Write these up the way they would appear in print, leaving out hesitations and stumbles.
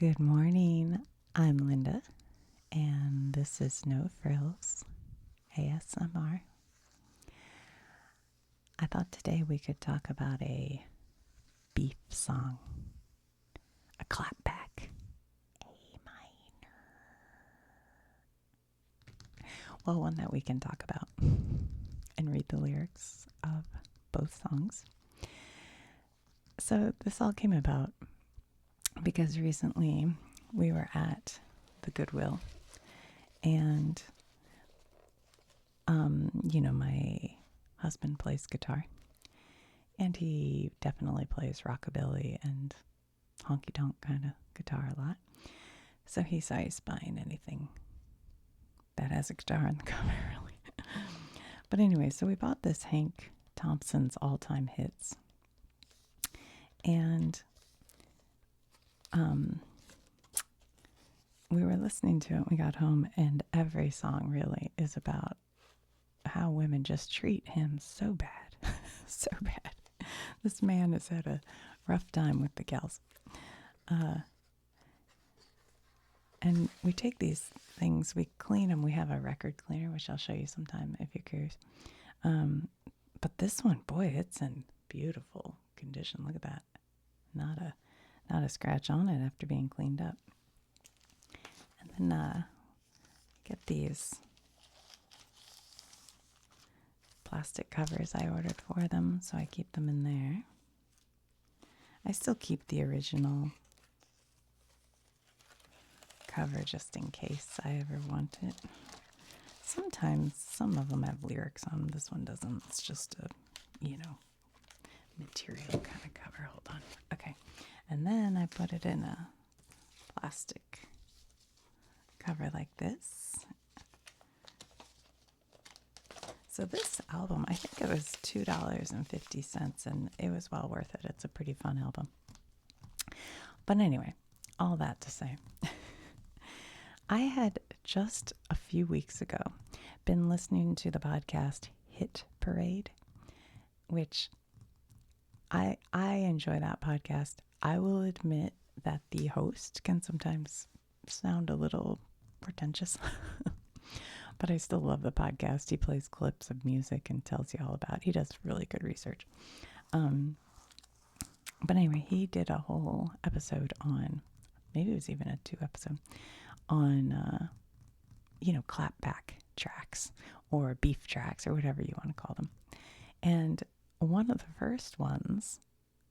Good morning. I'm Linda, and this is No Frills ASMR. I thought today we could talk about a beef song, a clapback, A minor. Well, one that we can talk about and read the lyrics of both songs. So this all came about because recently we were at the Goodwill, and my husband plays guitar, and he definitely plays rockabilly and honky tonk kind of guitar a lot. So he's always buying anything that has a guitar on the cover, really. But anyway, so we bought this Hank Thompson's all-time hits, and we were listening to it. We got home, and every song really is about how women just treat him so bad. So bad. This man has had a rough time with the gals. And we take these things, we clean them. We have a record cleaner, which I'll show you sometime if you're curious. But this one, boy, it's in beautiful condition. Look at that. Not a scratch on it after being cleaned up. And then get these plastic covers I ordered for them, so I keep them in there. I still keep the original cover just in case I ever want it. Sometimes some of them have lyrics on them. This one doesn't. It's just a, material kind of cover. Hold on. Okay. And then I put it in a plastic cover like this. So this album, I think it was $2.50, and it was well worth it. It's a pretty fun album. But anyway, all that to say, I had just a few weeks ago been listening to the podcast Hit Parade, which I enjoy that podcast. I will admit that the host can sometimes sound a little pretentious. But I still love the podcast. He plays clips of music and tells you all about it. He does really good research. But anyway, he did a whole episode on, maybe it was even a 2 episode, on, clapback tracks or beef tracks or whatever you want to call them. And one of the first ones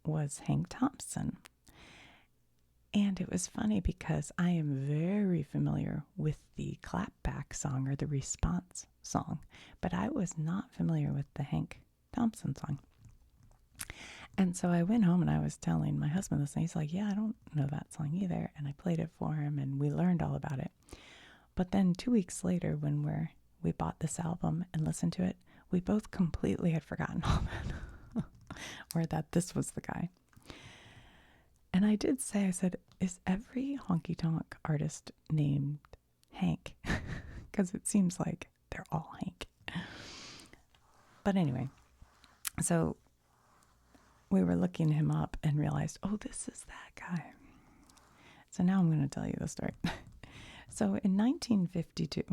was Hank Thompson. And it was funny because I am very familiar with the clapback song or the response song, but I was not familiar with the Hank Thompson song. And so I went home and I was telling my husband this, and he's like, yeah, I don't know that song either. And I played it for him and we learned all about it. But then 2 weeks later, when we bought this album and listened to it, we both completely had forgotten all that, or that this was the guy. And I did say, I said, is every honky tonk artist named Hank? Because it seems like they're all Hank. But anyway, so we were looking him up and realized, oh, this is that guy. So now I'm going to tell you the story. So in 1952,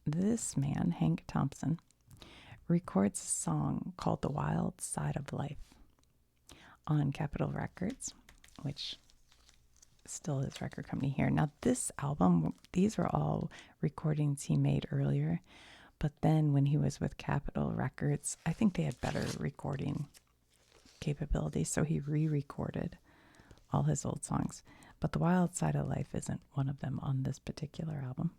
this man, Hank Thompson, records a song called The Wild Side of Life on Capitol Records, which still his record company here. Now this album, these were all recordings he made earlier, but then when he was with Capitol Records, I think they had better recording capabilities, so he re-recorded all his old songs. But The Wild Side of Life isn't one of them on this particular album.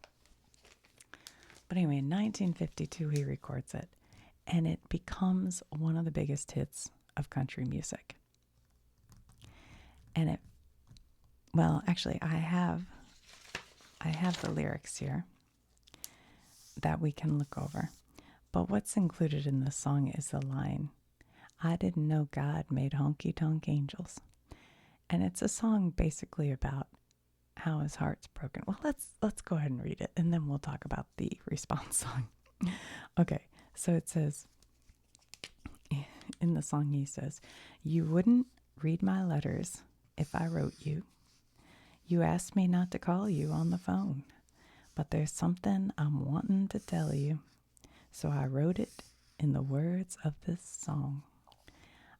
But anyway, in 1952 he records it, and it becomes one of the biggest hits of country music. And actually, I have the lyrics here that we can look over. But what's included in this song is the line, I didn't know God made honky tonk angels. And it's a song basically about how his heart's broken. Well, let's go ahead and read it, and then we'll talk about the response song. Okay, so it says, in the song he says, you wouldn't read my letters if I wrote you. You asked me not to call you on the phone, but there's something I'm wanting to tell you. So I wrote it in the words of this song.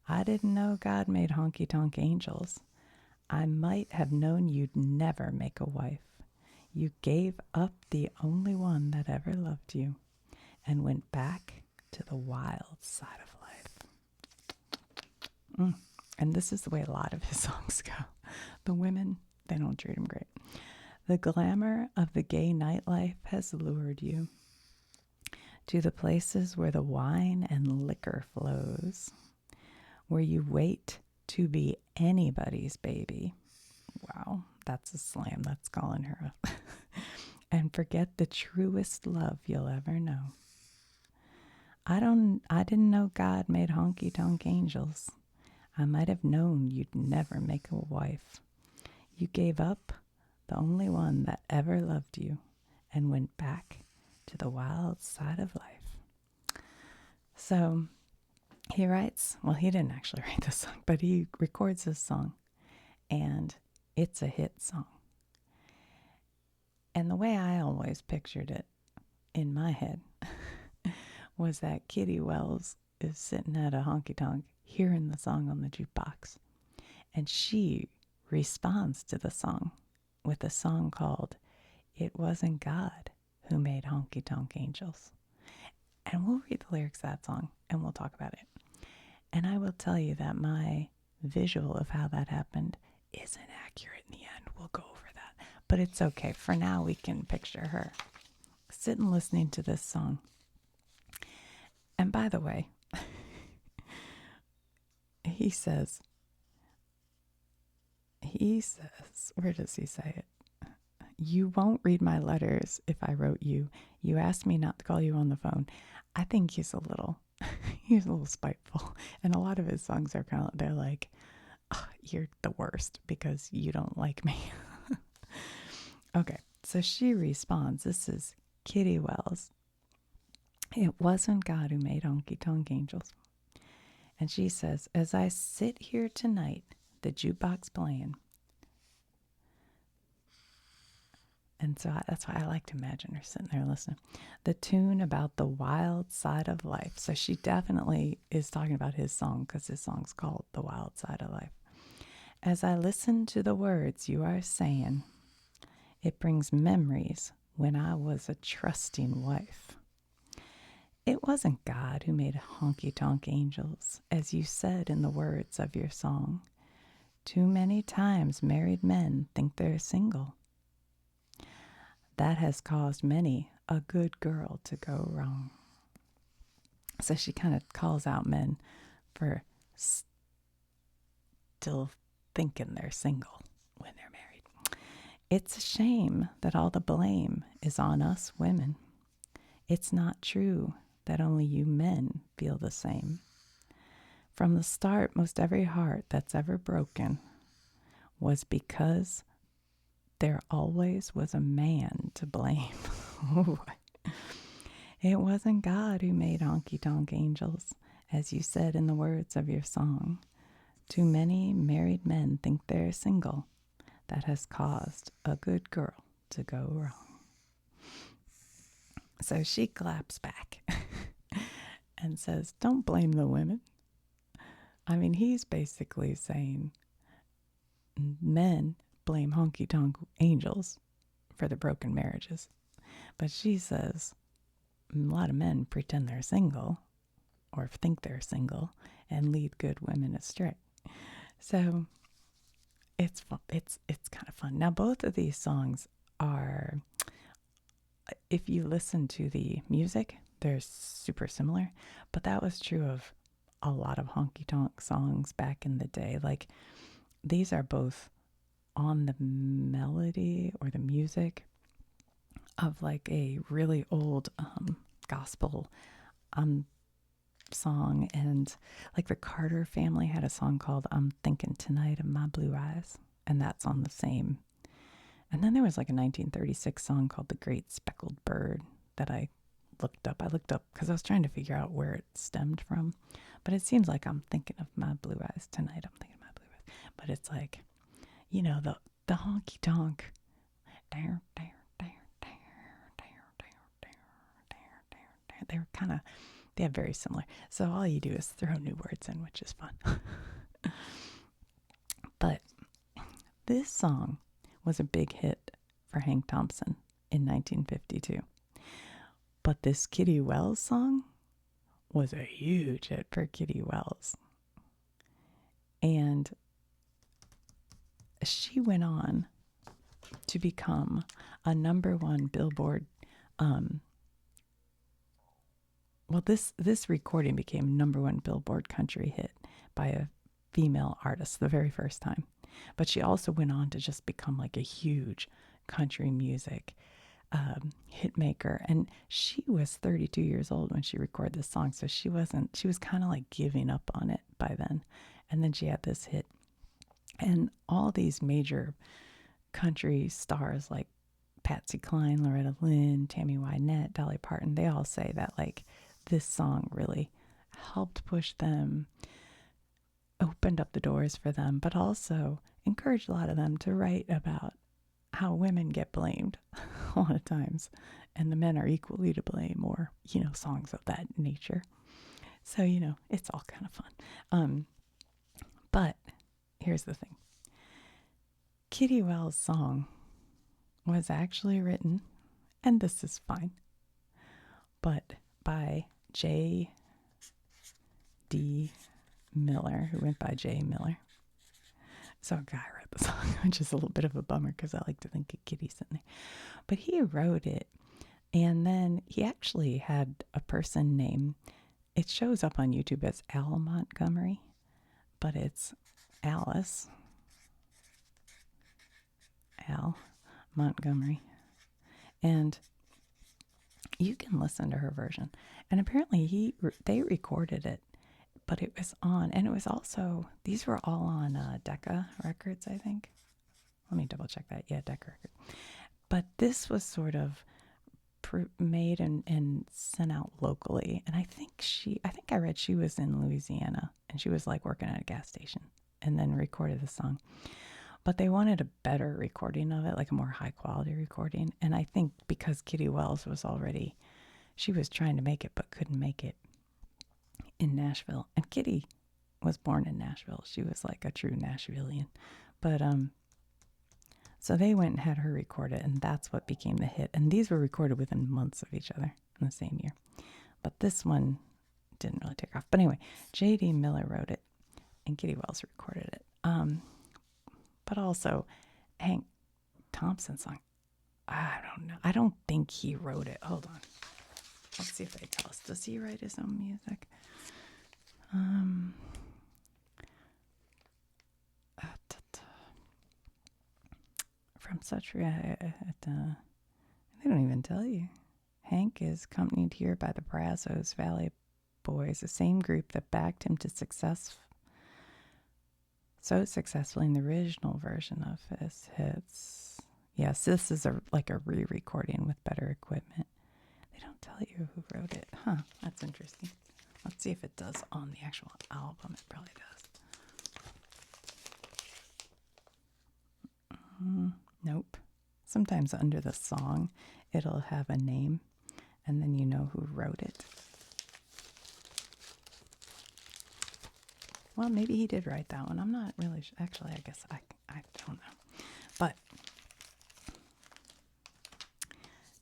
I didn't know God made honky tonk angels. I might have known you'd never make a wife. You gave up the only one that ever loved you and went back to the wild side of life. And this is the way a lot of his songs go. The women, they don't treat him great. The glamour of the gay nightlife has lured you to the places where the wine and liquor flows, where you wait to be anybody's baby. Wow, that's a slam. That's calling her up. And forget the truest love you'll ever know. I didn't know God made honky tonk angels. I might have known you'd never make a wife. You gave up the only one that ever loved you and went back to the wild side of life. So he writes, well, he didn't actually write this song, but he records this song, and it's a hit song. And the way I always pictured it in my head was that Kitty Wells is sitting at a honky tonk hearing the song on the jukebox, and she responds to the song with a song called It Wasn't God Who Made Honky Tonk Angels. And we'll read the lyrics of that song and we'll talk about it. And I will tell you that my visual of how that happened isn't accurate in the end. We'll go over that. But it's okay. For now, we can picture her sitting listening to this song. And by the way, he says, where does he say it? You won't read my letters if I wrote you. You asked me not to call you on the phone. I think he's a little spiteful. And a lot of his songs are they're like, oh, you're the worst because you don't like me. Okay, so she responds. This is Kitty Wells. It wasn't God who made honky tonk angels. And she says, as I sit here tonight, the jukebox playing. And so that's why I like to imagine her sitting there listening. The tune about the wild side of life. So she definitely is talking about his song because his song's called The Wild Side of Life. As I listen to the words you are saying, it brings memories when I was a trusting wife. It wasn't God who made honky tonk angels, as you said in the words of your song. Too many times married men think they're single. That has caused many a good girl to go wrong. So she kind of calls out men for still thinking they're single when they're married. It's a shame that all the blame is on us women. It's not true that only you men feel the same. From the start, most every heart that's ever broken was because there always was a man to blame. It wasn't God who made honky tonk angels, as you said in the words of your song. Too many married men think they're single. That has caused a good girl to go wrong. So she claps back and says, don't blame the women. I mean, he's basically saying men blame honky tonk angels for the broken marriages. But she says a lot of men pretend they're single or think they're single and lead good women astray. So it's fun. It's kind of fun. Now, both of these songs are, if you listen to the music, they're super similar. But that was true of a lot of honky tonk songs back in the day. Like, these are both on the melody or the music of like a really old gospel song. And like the Carter family had a song called I'm Thinking Tonight of My Blue Eyes, and that's on the same. And then there was like a 1936 song called The Great Speckled Bird that I looked up. I looked up because I was trying to figure out where it stemmed from, but it seems like I'm thinking of my blue eyes tonight. I'm thinking of my blue eyes, but it's like, you know, the Honky Tonk. They were kind of, they have very similar. So all you do is throw new words in, which is fun. But this song was a big hit for Hank Thompson in 1952. But this Kitty Wells song was a huge hit for Kitty Wells. And she went on to become a #1 Billboard. This recording became #1 Billboard country hit by a female artist the very first time. But she also went on to just become like a huge country music hit maker. And she was 32 years old when she recorded this song. So she was kind of like giving up on it by then. And then she had this hit. And all these major country stars like Patsy Cline, Loretta Lynn, Tammy Wynette, Dolly Parton, they all say that like this song really helped push them, opened up the doors for them, but also encouraged a lot of them to write about how women get blamed a lot of times and the men are equally to blame, or, songs of that nature. So, it's all kind of fun. But here's the thing. Kitty Wells' song was actually written, and this is fine, but by J.D. Miller, who went by J. Miller. So a guy wrote the song, which is a little bit of a bummer because I like to think of kitties in there. But he wrote it, and then he actually had a person named, it shows up on YouTube as Al Montgomery, but it's Alice Al Montgomery. And you can listen to her version. And apparently they recorded it, but it was on, and it was also, these were all on Decca Records, I think. Let me double check that. Yeah, Decca Records. But this was sort of made and sent out locally. And I think I read she was in Louisiana, and she was like working at a gas station and then recorded the song. But they wanted a better recording of it, like a more high quality recording. And I think because Kitty Wells she was trying to make it but couldn't make it in Nashville. And Kitty was born in Nashville. She was like a true Nashvilleian. But so they went and had her record it, and that's what became the hit. And these were recorded within months of each other in the same year. But this one didn't really take off. But anyway, J.D. Miller wrote it, and Kitty Wells recorded it. But also Hank Thompson song. I don't know. I don't think he wrote it. Hold on. Let's see if they tell us. Does he write his own music? From such they don't even tell you. Hank is accompanied here by the Brazos Valley Boys, the same group that backed him to success so successfully in the original version of his hits. Yes, this is like a re-recording with better equipment. They don't tell you who wrote it. Huh, that's interesting. Let's see if it does on the actual album. It probably does. Nope. Sometimes under the song, it'll have a name, and then you know who wrote it. Well, maybe he did write that one. I'm not really sure. Actually, I guess I don't know. But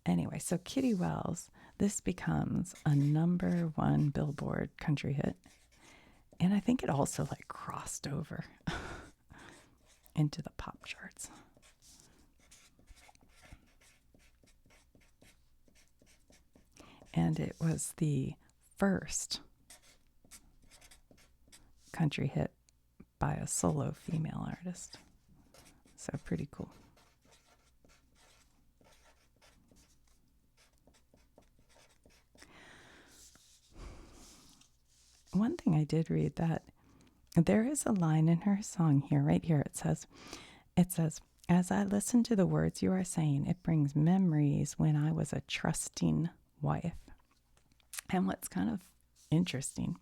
anyway, so Kitty Wells, this becomes a #1 Billboard country hit. And I think it also like crossed over into the pop charts. And it was the first country hit by a solo female artist. So pretty cool. One thing I did read, that there is a line in her song here, right here. It says, as I listen to the words you are saying, it brings memories when I was a trusting wife. And what's kind of interesting,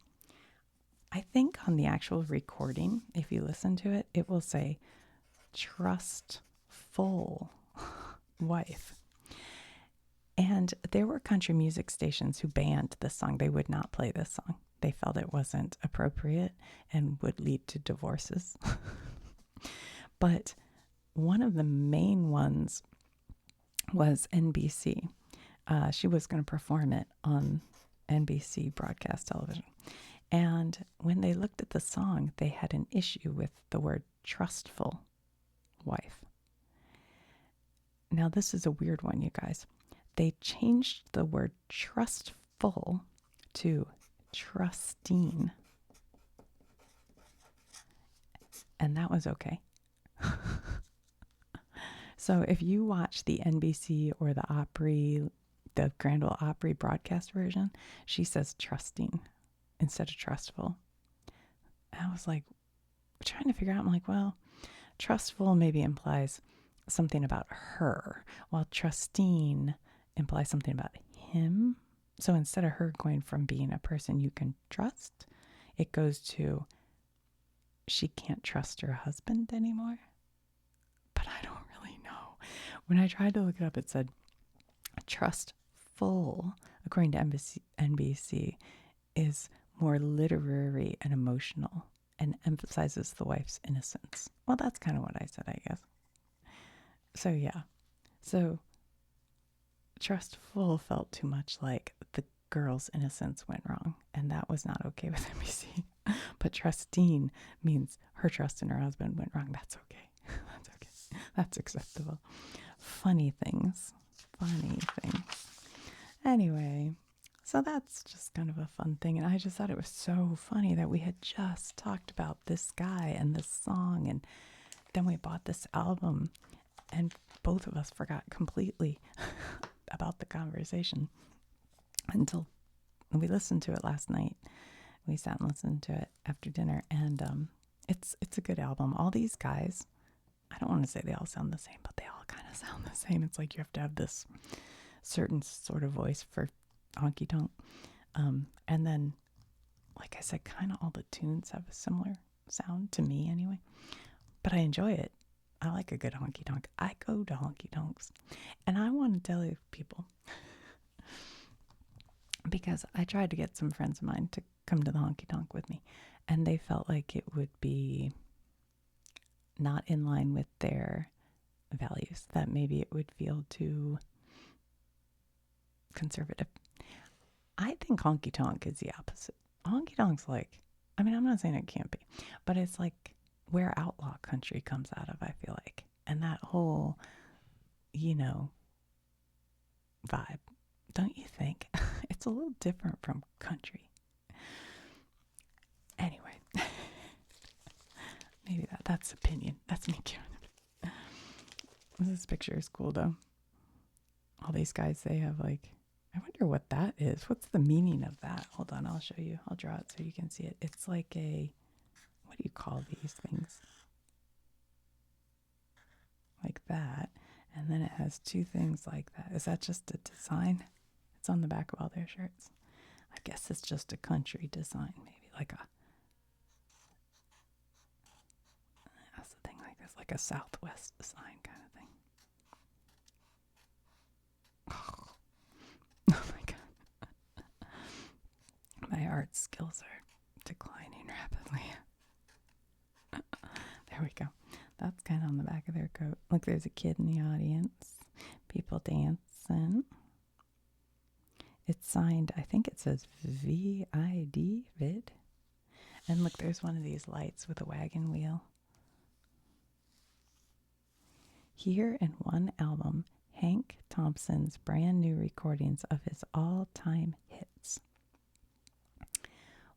I think on the actual recording, if you listen to it, it will say trust trustful wife. And there were country music stations who banned this song. They would not play this song. They felt it wasn't appropriate and would lead to divorces. But one of the main ones was NBC. She was going to perform it on NBC broadcast television. And when they looked at the song, they had an issue with the word trustful wife. Now, this is a weird one, you guys. They changed the word trustful to trusting. And that was okay. So if you watch the NBC or the Opry, the Grand Ole Opry broadcast version, she says trusting instead of trustful. And I was like, trying to figure out, I'm like, well, trustful maybe implies something about her, while trusting implies something about him. So instead of her going from being a person you can trust, it goes to she can't trust her husband anymore. But I don't really know. When I tried to look it up, it said trustful, according to NBC, is more literary and emotional and emphasizes the wife's innocence. Well, that's kind of what I said, I guess. So, yeah. So, trustful felt too much like the girl's innocence went wrong, and that was not okay with NBC. But trusting means her trust in her husband went wrong. That's okay. That's okay. That's acceptable. Funny things. Anyway, so that's just kind of a fun thing. And I just thought it was so funny that we had just talked about this guy and this song. And then we bought this album. And both of us forgot completely about the conversation until we listened to it last night. We sat and listened to it after dinner. And it's a good album. All these guys, I don't want to say they all sound the same, but they all kind of sound the same. It's like you have to have this certain sort of voice for Honky Tonk. And then, like I said, kind of all the tunes have a similar sound to me anyway. But I enjoy it. I like a good honky tonk. I go to honky tonks. And I want to tell you people, because I tried to get some friends of mine to come to the honky tonk with me, and they felt like it would be not in line with their values, that maybe it would feel too conservative. I think honky tonk is the opposite. Honky tonk's like, I mean, I'm not saying it can't be, but it's like where outlaw country comes out of, I feel like. And that whole, vibe. Don't you think? It's a little different from country. Anyway, maybe that's opinion. That's me giving it. This picture is cool, though. All these guys, they have I wonder what that is. What's the meaning of that? Hold on, I'll show you. I'll draw it so you can see it. It's like what do you call these things? Like that. And then it has two things like that. Is that just a design? It's on the back of all their shirts. I guess it's just a country design, maybe like that's the thing like this, like a Southwest design kind of thing. Oh my God. My art skills are declining rapidly. There we go. That's kind of on the back of their coat. Look, there's a kid in the audience. People dancing. It's signed, I think it says VID, vid. And look, there's one of these lights with a wagon wheel. Here in one album, Hank Thompson's brand new recordings of his all-time hits.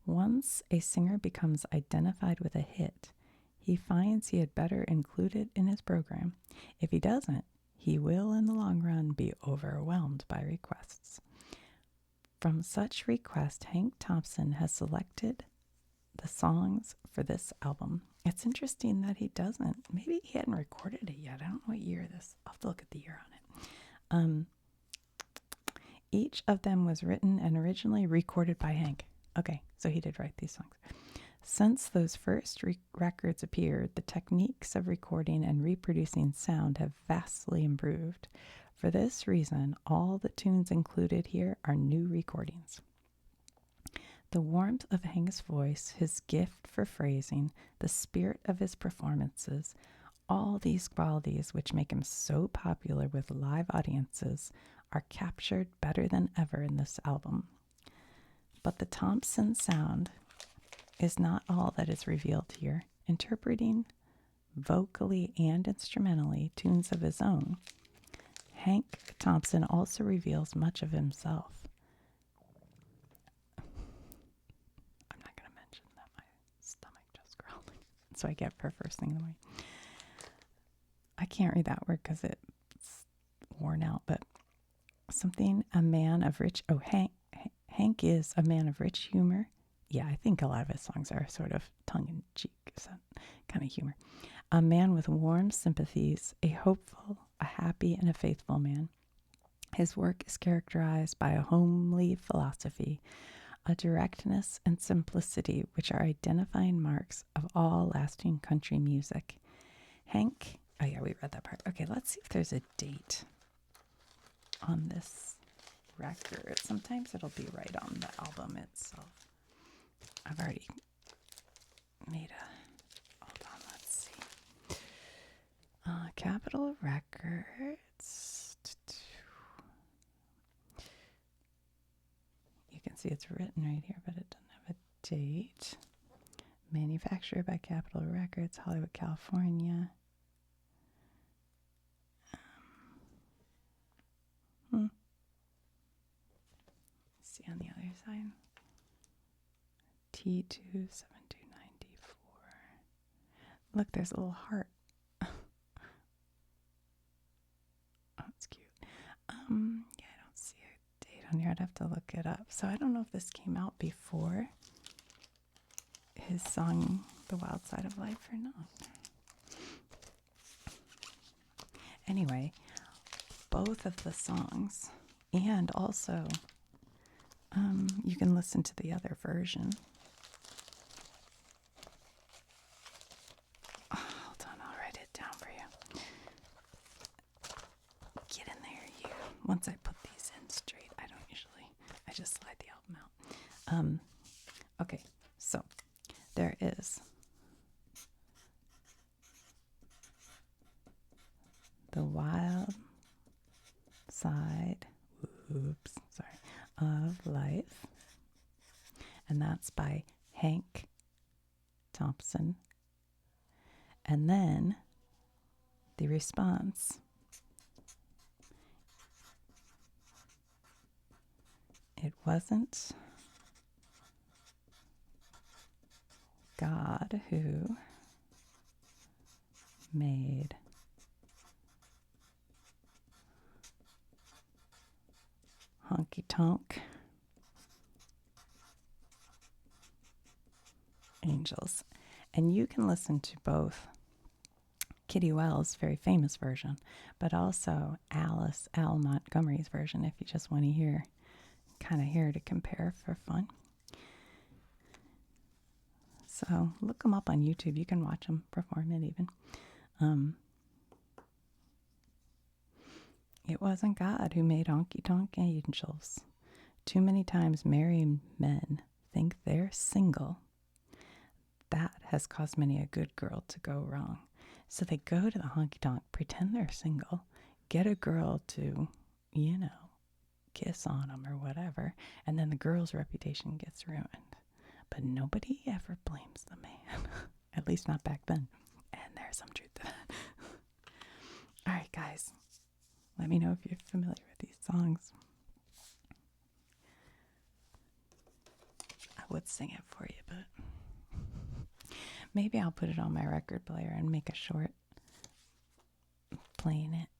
Once a singer becomes identified with a hit, he finds he had better include it in his program. If he doesn't, he will in the long run be overwhelmed by requests. From such requests, Hank Thompson has selected the songs for this album. It's interesting that he doesn't. Maybe he hadn't recorded it yet. I don't know what year this. I'll have to look at the year on it. Each of them was written and originally recorded by Hank. Okay, so he did write these songs. Since those first records appeared, the techniques of recording and reproducing sound have vastly improved. For this reason, all the tunes included here are new recordings. The warmth of Hank's voice, his gift for phrasing, the spirit of his performances, all these qualities which make him so popular with live audiences are captured better than ever in this album. But the Thompson sound is not all that is revealed here. Interpreting vocally and instrumentally tunes of his own, Hank Thompson also reveals much of himself. I'm not going to mention that my stomach just growled, so I get for first thing in the morning. I can't read that word because it's worn out, but something, a man of rich, Hank is a man of rich humor. Yeah, I think a lot of his songs are sort of tongue-in-cheek, so kind of humor. A man with warm sympathies, a hopeful, a happy, and a faithful man. His work is characterized by a homely philosophy, a directness and simplicity which are identifying marks of all lasting country music. Hank, oh yeah, we read that part. Okay, let's see if there's a date on this record. Sometimes it'll be right on the album itself. I've already made hold on, let's see. Capitol Records. You can see it's written right here, but it doesn't have a date. Manufactured by Capitol Records, Hollywood, California. See on the other side. T27294. Look, there's a little heart. Oh, it's cute. Yeah, I don't see a date on here. I'd have to look it up. So I don't know if this came out before his song, The Wild Side of Life, or not. Anyway, both of the songs, and also you can listen to the other version. Oh, hold on, I'll write it down for you. Get in there, you. Once I put these in straight, I just slide the album out. Okay, so there is The Wild Side, of Life, and that's by Hank Thompson. And then the response, it wasn't God who made Honky Tonk Angels. And you can listen to both Kitty Wells' very famous version, but also Al Montgomery's version if you just want to hear to compare for fun. So look them up on YouTube. You can watch them perform it even. It wasn't God who made Honky Tonk Angels. Too many times married men think they're single. That has caused many a good girl to go wrong. So they go to the honky tonk, pretend they're single, get a girl to, kiss on them or whatever, and then the girl's reputation gets ruined. But nobody ever blames the man, at least not back then. And there's some truth to that. All right, guys, let me know if you're familiar with these songs. I would sing it for you, but maybe I'll put it on my record player and make a short playing it.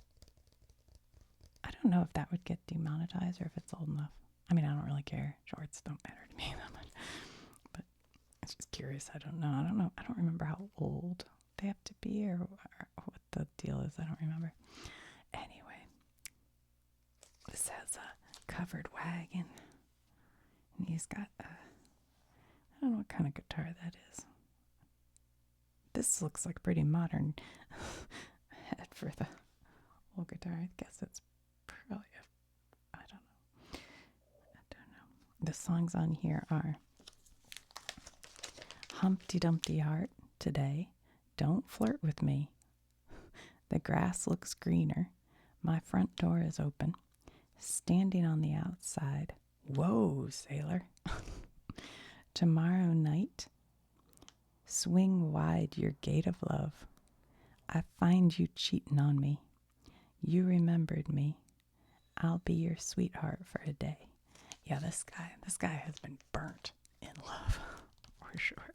I don't know if that would get demonetized or if it's old enough. I mean, I don't really care. Shorts don't matter to me that much. But it's just curious. I don't know. I don't remember how old they have to be or what the deal is. I don't remember. Anyway, this has a covered wagon. And he's got don't know what kind of guitar that is. This looks like pretty modern head for the old guitar. I guess it's probably I don't know. I don't know. The songs on here are Humpty Dumpty Heart today. Don't flirt with me. The grass looks greener. My front door is open. Standing on the outside. Whoa, sailor. Tomorrow night. Swing wide your gate of love. I find you cheating on me. You remembered me. I'll be your sweetheart for a day. Yeah, this guy has been burnt in love, for sure.